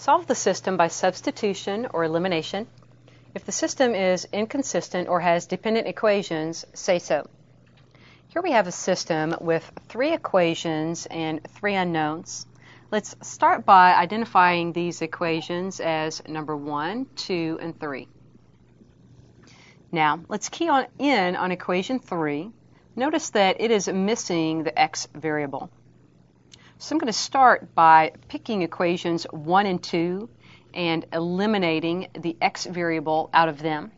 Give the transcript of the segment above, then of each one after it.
Solve the system by substitution or elimination. If the system is inconsistent or has dependent equations, say so. Here we have a system with 3 equations and 3 unknowns. Let's start by identifying these equations as number 1, 2, and 3. Now, let's key in on equation 3. Notice that it is missing the x variable. So I'm going to start by picking equations 1 and 2 and eliminating the x variable out of them.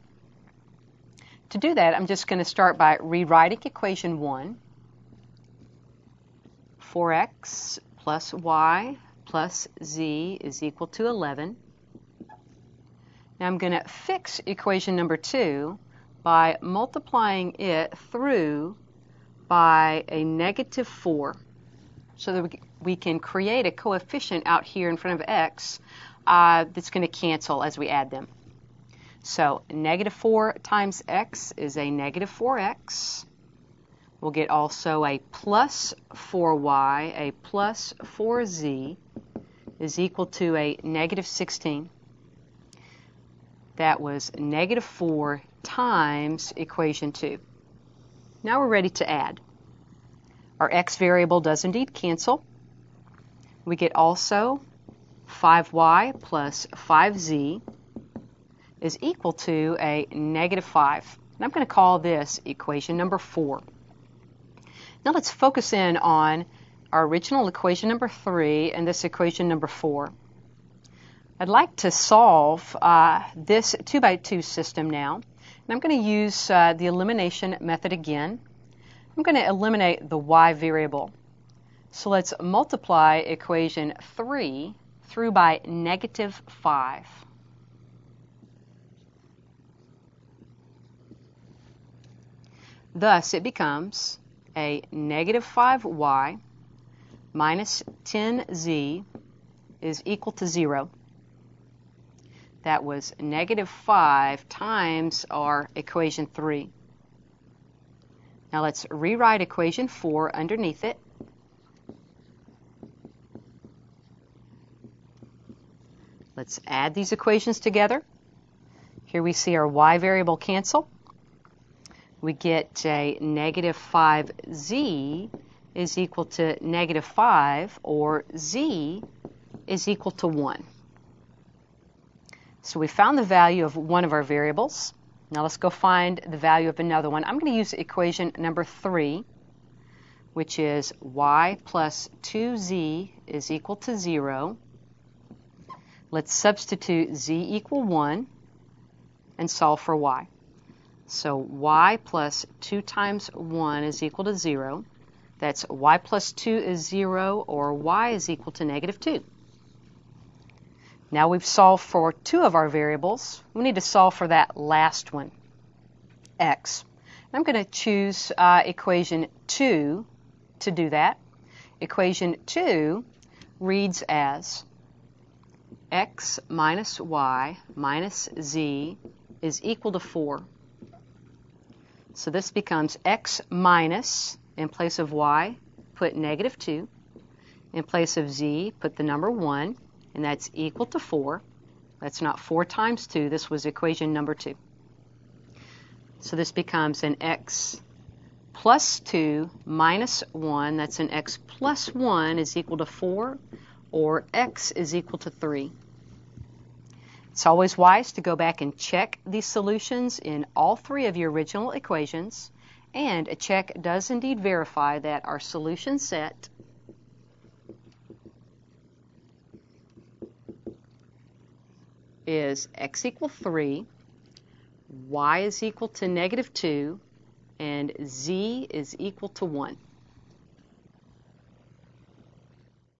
To do that, I'm just going to start by rewriting equation 1. 4x plus y plus z is equal to 11. Now I'm going to fix equation number 2 by multiplying it through by a negative 4 so that we can create a coefficient out here in front of x that's going to cancel as we add them. So negative 4 times x is a negative 4x. We'll get also a plus 4y, a plus 4z is equal to a negative 16. That was negative 4 times equation 2. Now we're ready to add. Our x variable does indeed cancel. We get also 5y plus 5z is equal to a negative 5. And I'm going to call this equation number 4. Now let's focus in on our original equation number 3 and this equation number 4. I'd like to solve this 2 by 2 system now. And I'm going to use the elimination method again. I'm going to eliminate the y variable. So let's multiply equation 3 through by negative 5. Thus, it becomes a negative 5y minus 10z is equal to 0. That was negative 5 times our equation 3. Now let's rewrite equation 4 underneath it. Let's add these equations together. Here we see our y variable cancel. We get a negative 5z is equal to negative 5, or z is equal to 1. So we found the value of one of our variables. Now let's go find the value of another one. I'm going to use equation number 3, which is y plus 2z is equal to 0. Let's substitute z equal 1 and solve for y. So y plus 2 times 1 is equal to 0. That's y plus 2 is 0, or y is equal to negative 2. Now we've solved for 2 of our variables. We need to solve for that last one, x. I'm going to choose equation 2 to do that. Equation 2 reads as x minus y minus z is equal to 4. So this becomes x minus, in place of y, put negative 2. In place of z, put the number 1. And that's equal to 4. That's not 4 times 2. This was equation number 2. So this becomes an x plus 2 minus 1. That's an x plus 1 is equal to 4, or x is equal to 3. It's always wise to go back and check these solutions in all 3 of your original equations. And a check does indeed verify that our solution set is x equal 3, y is equal to negative 2, and z is equal to 1.